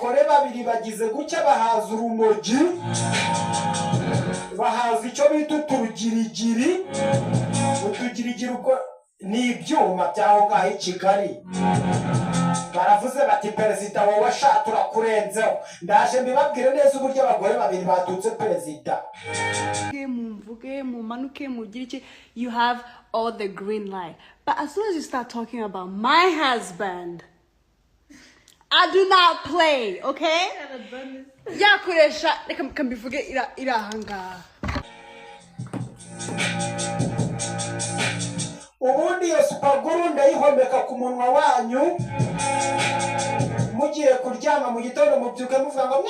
abagore babiri bagize gucya bahaza urumogi bahaza icyo bita uturugirigiri utugirigiri uko ni ibyuma byaho ngaho i Kigali baravuze bati perezida wowe ashatura kurenzeho ndaje mbibabwire neza uburyo abagore babiri batutse perezida mumvuge mumanuke mugire you have all the green light, but as soon as you start talking about my husband, I do not play, okay? Yakoresha reka mbivuge irahanga ubundi iyo supaguru ndayihomeka ku munwa wanyu mugiye kuryama mu gitondo mubyuke muvuga ngo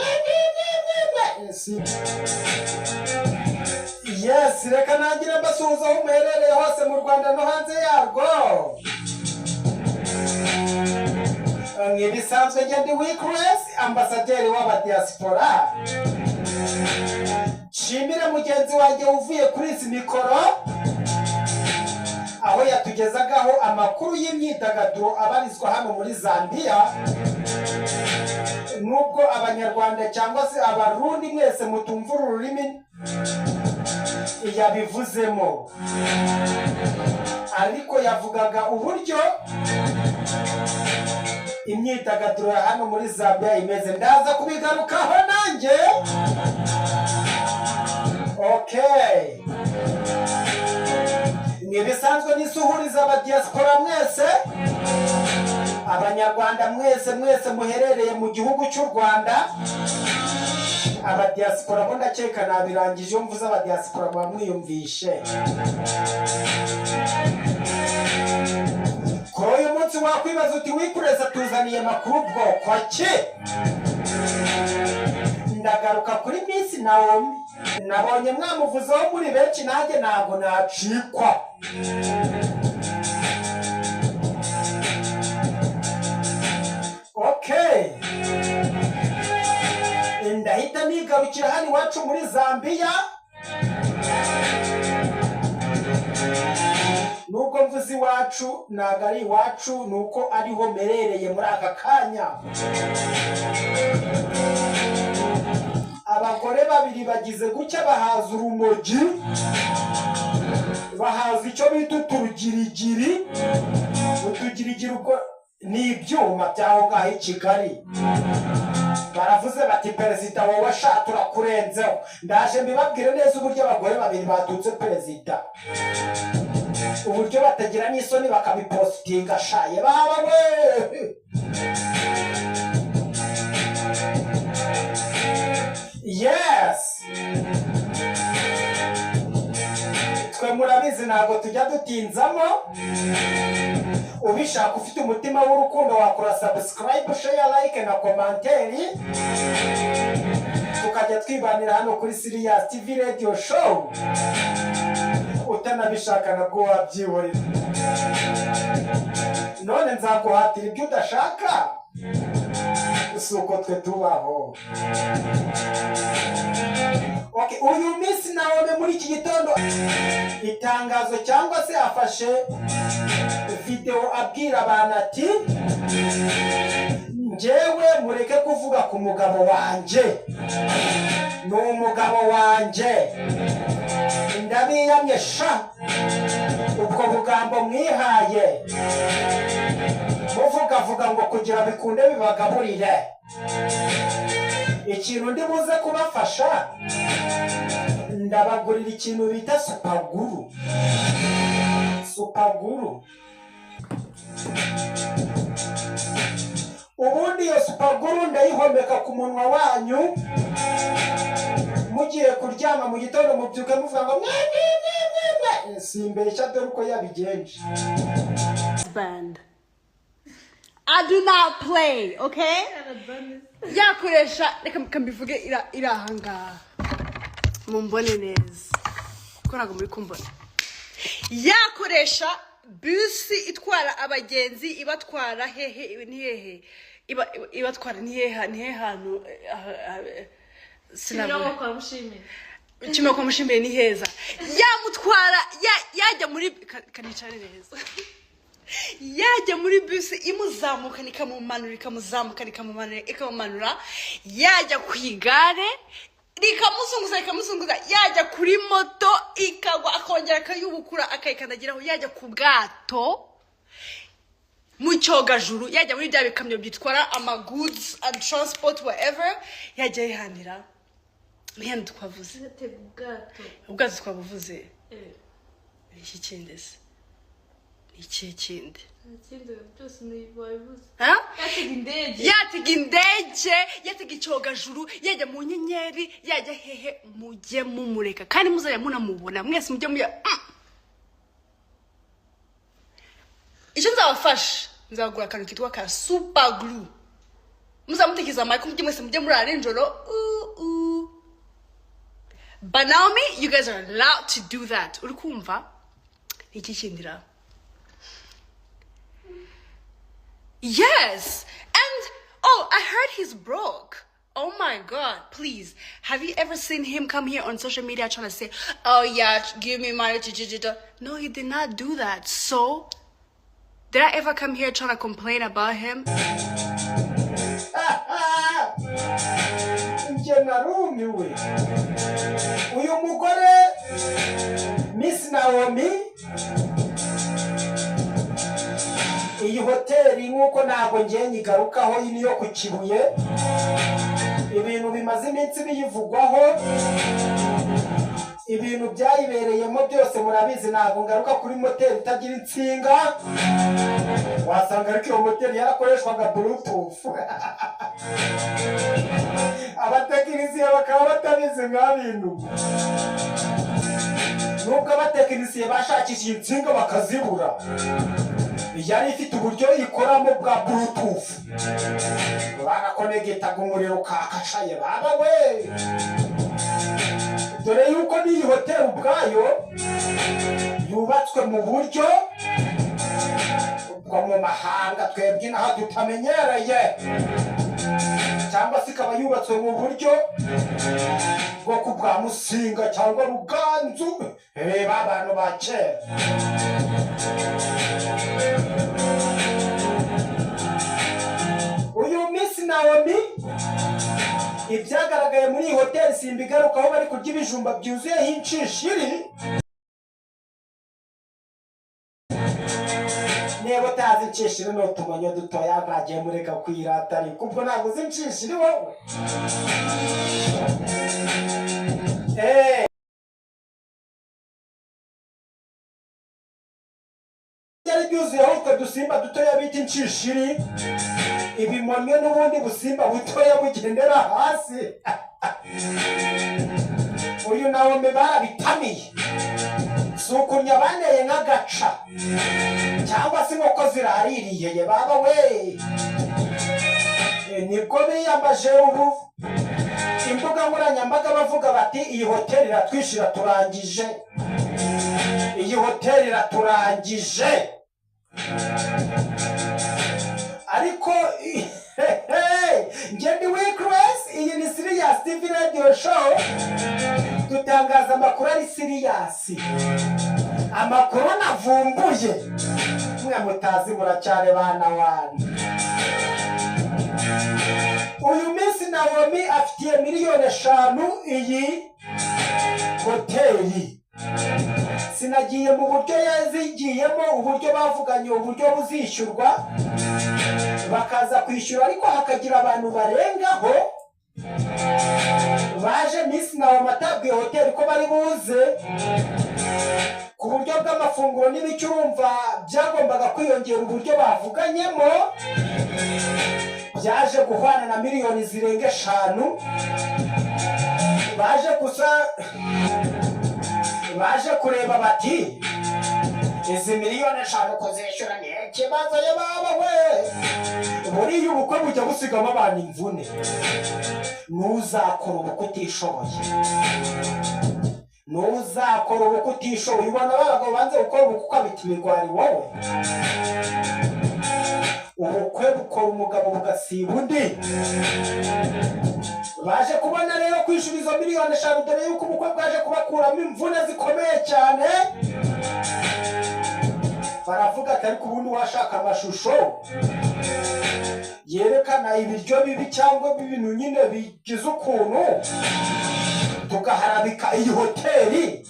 yes reka nangire mbasuhuza aho muherereye hose mu Rwanda no hanze yarwo nk'ibisanzwe ngende Weekness ambasaderi w'abadiaspora nshimire mugenzi wanjye uvuye kuri izi mikoro aho yatugezagaho amakuru y'imyidagaduro abarizwa hano muri Zambia nubwo abanyarwanda cyangwa se abarundi mwese mutumva ururimi yabivuzemo ariko yavugaga uburyo imyidagaduro ya hano muri Zambia imeze ndaza kubigarukaho nanjye okay Nibisanzwe nisuhuriza abadiaspora mwese abanyarwanda mwese muherereye mu gihugu cy'u Rwanda abadiaspora bo ndakeka nabirangije mvuze abadiaspora bamwiyumvishe ko uyu munsi wakwibaza uti wikureza tuzaniye makuru bwoko ki ndagaruka kuri Miss Naomi nabonye mwamuvuzeho muri benshi nanjye ntago nacikwa okay ndahita nigarukira hano iwacu muri Zambia nubwo mvuze iwacu ntago ari iwacu nuko ariho merereye muri aka kanya abagore babiri bagize gucya bahaza urumogi bahaza icyo bita uturugirigiri utugirigiri uko ni ibyuma byaho ngaho i Kigali baravuze bati perezida wowe ashatura kurenzeho ndaje mbibabwire neza uburyo abagore babiri batutse perezida uburyo batagira n'isoni bakabipostinga shaye baba we yes twe murabizi ntabwo tujya dutinzamo ubishaka ufite umutima w'urukundo wakora subscribe share like na commentary tukajya twibanira hano kuri Sirius TV radio show utanabishaka nabwo wabyihorera none nzaguhatira ibyo udashaka usuko twe tubaho okay uyu Miss Naomi muri iki gitondo itangazo cyangwa se afashe video abwira abantu ati njyewe mureke kuvuga ku mugabo wanje ni umugabo wanje ndabiyamye sha ubwo bugambo mwihaye muvuga ngo kugira bikunde bibagaburire ikintu ndi buze kubafasha ndabagurira ikintu bita supaguru ubundi iyo supaguru ndayihomeka ku munwa wanyu mugiye kuryama mu gitondo mubyuke muvuga ngo simbeshya dore uko yabigenje band. I do not play, okay? Yakoresha reka mbivuge irahanga mumbone neza ko nago muri kumbona yakoresha busi itwara abagenzi ibatwara hehe ibatwara nihe hano Kimoko mushimire ni heza yamutwara yajya muri kanicare neza yajya muri bisi imuzamuka nikamumanura ikamumanura yajya ku igare rikamusunguza yajya kuri moto ikagwa akongera akayubukura akayikandagiraho yajya ku bwato mu cyogajuru yajya muri bya bikamyo byitwara goods and transport whatever yajya yihanira niyo twavuze ubwato twabuvuze iki kindi se iki kindi byose nibabivuze yatega indege icyogajuru yajya mu nyenyeri yajya hehe mujye mumureka kandi muzajya munamubona mwese mujye mujya icyo nzabafasha nzagura akantu kitwa ka super glue muzamutekereza amako mujye mwese mujye muri arenjoro but Naomi, you guys are allowed to do that. Uri kumva iki kindira? Yes. And oh, I heard he's broke. Oh my God, please. Have you ever seen him come here on social media trying to say, oh yeah, give me money to... No, he did not do that. So, did I ever come here trying to complain about him? Narumiwe uyu mugore Miss Naomi iyi hoteli nkuko ntabwo ngiye nyigarukaho iyi niyo ku Kibuye ibintu bimaze iminsi biyivugwaho ibintu byayibereyemo byose murabizi ntabwo ngaruka kuri moteri itagira insinga wasanga ariko iyo moteri yarakoreshwaga bluetooth abatekinisiye bakaba batabizi nka bintu nubwo abatekinisiye bashakishije insinga bakazibura yari ifite uburyo ikoramo bwa bluetooth barakonegitaga umuriro kakashaye baba we dore yuko n'iyi hoteli ubwayo yubatswe mu buryo bwo mu mahanga twebwe n'aho tutamenyereye cyangwa se ikaba yubatswe mu buryo bwo ku bwa Musinga cyangwa Ruganzu abantu ba kera uyu Miss Naomi ibyagaragaye muri iyi hoteli simbigarukaho bari kurya ibijumba byuzuyeho inshishiri niba utazi inshishiri n'utumanyo dutoya bwagiye mureka kwirata ariko ubwo ntabwo uzi inshishiri wowe byari byuzuyeho utwo dusimba dutoya bita inshishiri ibimonyo n'ubundi busimba butoya bugendera hasi uyu Naomi barabitamiye si ukurya baneye nk'agaca cyangwa se inkoko ziraririye ye baba we nibwo biyambaje ubu imbuga nkoranyambaga bavuga bati iyi hoteli iratwishyura turangije iyi hoteli iraturangije ariko Ngende Weekres iyi ni Serious TV radio show dutangaza amakuru ari serious amakuru navumbuye mwe mutazi muracyane bana wani uyu Miss Naomi afitiye miliyoni 5 iyi hoteli sinagiye mu buryo yazigiyemo uburyo bavuganye uburyo buzishyurwa bakaza kwishyura ariko hakagira abantu barengaho baje Miss Naomi atabwiye hoteli ko bari buze ku buryo bw'amafunguro n'ibicurumva byagombaga kwiyongera uburyo bavuganyemo byaje guhwana na miliyoni zirenga 5 baje gusa baje kureba bati izi miliyoni 5 kuzishyura ni ikibazo ye baba we buriya ubukwe bujya busigamo abantu imvune ntuzakora ubukwe utishoboye ntuzakora ubukwe utishoboye ubona abagabo banze gukora ubukwe ukabita imigwari wowe ubukwe bukora umugabo bugasiba undi baje kubona rero kwishyura izo miliyoni 5 dore yuko ubukwe bwaje kubakuramo imvune zikomeye cyane baravuga ati ariko ubundi washaka amashusho yerekana ibiryo bibi cyangwa ibintu nyine bigize ukuntu tugaharabika iyi hoteli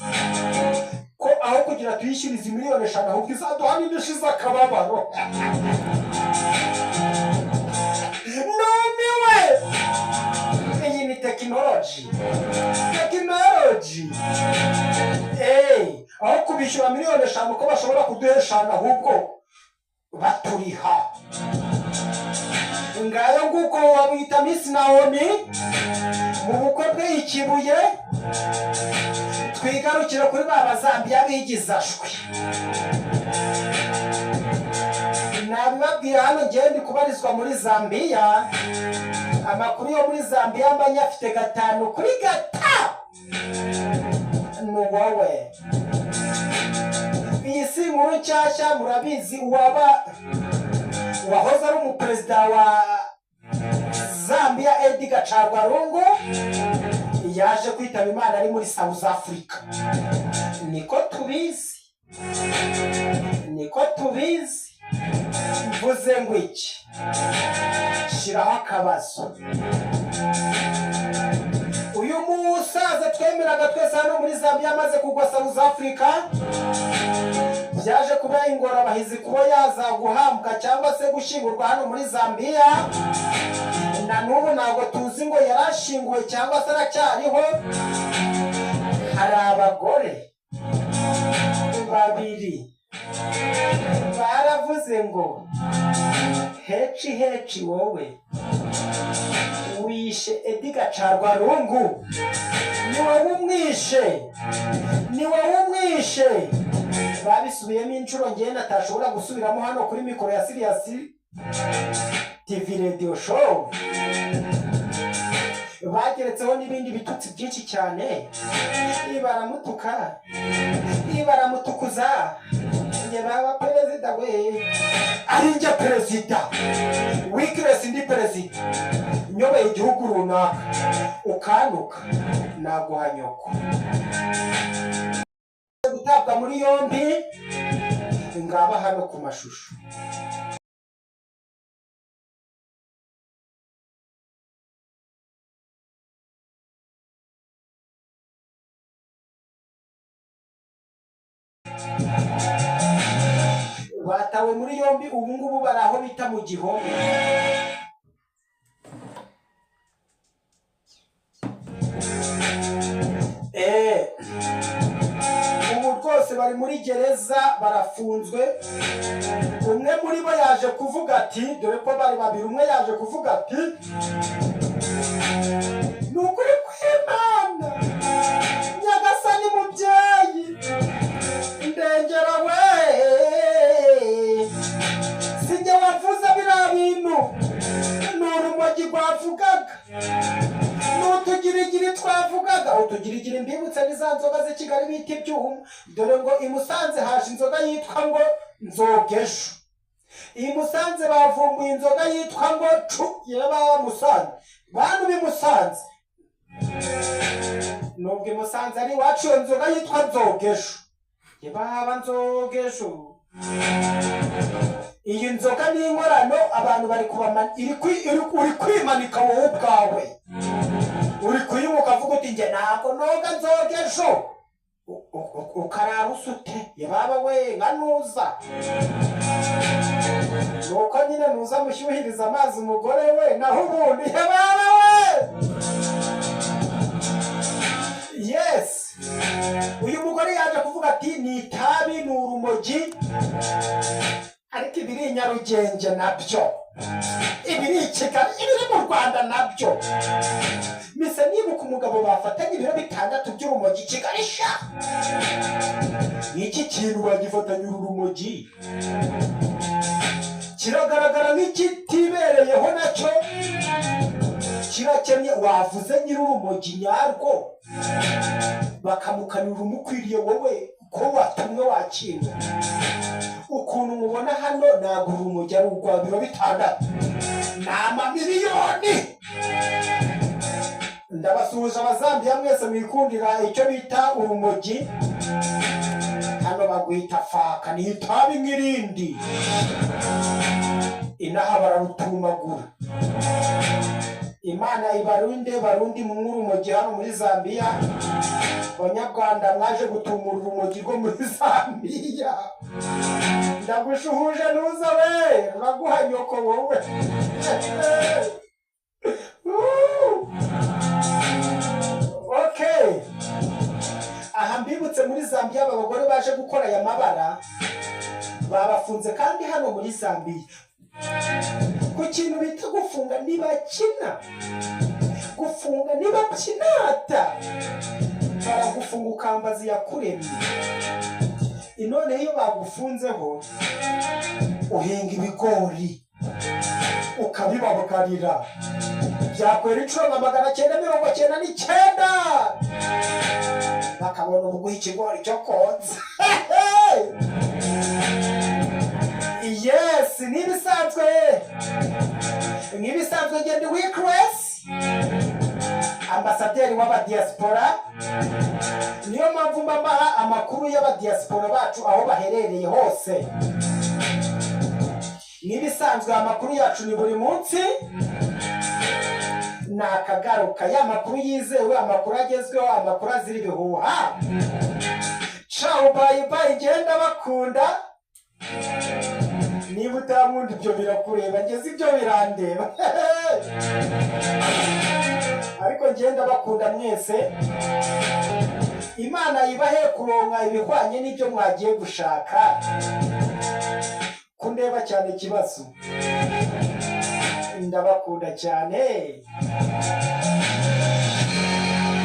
ko aho kugira tuyishyurize miliyoni 5 ahubwo izaduha n'indishyi akababaro. Numiwe! Iyi ni tekinoloji. Aho kubishyura miliyoni 5 ko bashobora kuduha 5 ahubwo baturiha. Ngayo nguko wabita Miss Naomi mu bukwe bwe ikibuye. Twigarukire kuri baba Zambia bigizashwe. Nabibabwira hano ngiye ndi kubarizwa muri Zambia. Amakuru yo muri Zambia mbanya afite 5 kuri 5. Nuwowe. Iyi si nkuru nshyashya murabizi wahoze ari umuperezida wa Zambia Edgar Chagwarungu yaje kwitaba Imana ari muri South Africa. Niko tubizi. Mvuze ngo iki? Shiraho akabazo. Uyu musaza twemeraga twese hano muri Zambia amaze kugwa South Africa, byaje kuba ingorabahizi kuba yaza guhambwa cyangwa se gushingurwa hano muri Zambia. Na n'ubu ntabwo tuzi ngo yarashinguwe cyangwa se aracyariho. Hari abagore 2 baravuze ngo heci wowe wishe Edgar Chagwarungu, ni wowe umwishe. Babisubiyemo inshuro ngenda atashobora gusubiramo hano kuri mikoro ya Sirius TV radio show. Bageretseho n'ibindi bitutsi byinshi cyane. Baramutukuza. Nge baba perezida we. Ari nje perezida. Weakness ndi perezida. Nyoboye igihugu runaka. Ukanuka naguhanyoko. Gutabwa muri yombi ngaba hano ku mashusho. Batawe muri yombi ubu ngubu baraho bita mu gihome. Ubu rwose bari muri gereza barafunzwe. Umwe muri bo yaje kuvuga ati, dore ko bari 2, umwe yaje kuvuga ati nukuri kw'Imana Nyagasani mubyeyi ndengera we, sinjye wavuze biriya bintu, n'urumogi rwavugaga, n'utugirigiri twavugaga. Utugirigiri mbibutse n'iza nzoga z'i Kigali bita ibyuma. Dore ngo i Musanze haje inzoga yitwa ngo nzogesho. I Musanze bavumbuye inzoga yitwa ngo yaba Musanze. Bantu b'i Musanze, nubwo i Musanze ari iwacu iyo nzoga yitwa nzogesho. Yaba nzogesho. Iyi nzoga ni inkorano abantu bari uri kwimanika wowe ubwawe. Uri kuyibuka avuga uti nge ntabwo noga nzogesho. Ukarara usute. Yababa we nganuza. Nuko nyine nuza mushyuhiriza amazi umugore we, naho ubundi yababa we. Yes. Uyu mugore yaje kuvuga ati ni itabi, ni urumogi. Ariko ibiri Nyarugenge nabyo, ibiri Kigali, ibiri mu Rwanda nabyo. Mise nibuka umugabo bafatanye 6 by'urumogi Kigali sha. Iki kintu bagifatanya urumogi kiragaragara nk'ikitibereyeho nacyo, kirakemye. Wavuze nyir'urumogi nyarwo bakamukanira umukwiriye wowe ko watumwe wakinga. Ukuntu mubona hano ntabwo urumogi ari urwa 6 n'amamiliyoni. Ndabasuhuje abazambiya mwese mwikundira icyo bita urumogi. hano bagwita faka ni itabi nk'irindi inaha bararutumagura. Imana ibarunde barundi mu urumogi hano muri Zambia. Abanyarwanda mwaje gutumura urumogi rwo muri Zambia, ndagushuhuje nuza we uraguha nyoko wowe. Okay, aha mbibutse muri Zambia abagore baje gukora aya mabara babafunze kandi hano muri Zambia ku kintu bita gufunga ntibakina, gufunga ntibakinata, baragufunga ukambazi yakuremye. Inone iyo bagufunzeho uhinga ibigori ukabibabugarira byakwera 1999 bakabona ubuguha ikigori cyo konza. Yes, n'ibisanzwe ngende weakness ambasaderi w'abadiaspora. Niyo mpamvu mbaha amakuru y'abadiaspora bacu aho baherereye hose. N'ibisanzwe amakuru yacu ni buri munsi nakagaruka, ya makuru yizewe, amakuru agezweho, amakuru azira ibihuha. Ciao, bye bye, ngenda bakunda. Niba utankunda ibyo birakureba, ngeze ibyo birandeba. Ariko ngenda bakunda mwese. Imana ibahe kuronka ibihwanye n'ibyo mwagiye gushaka. Kundeba cyane ikibazo. Ndabakunda cyane.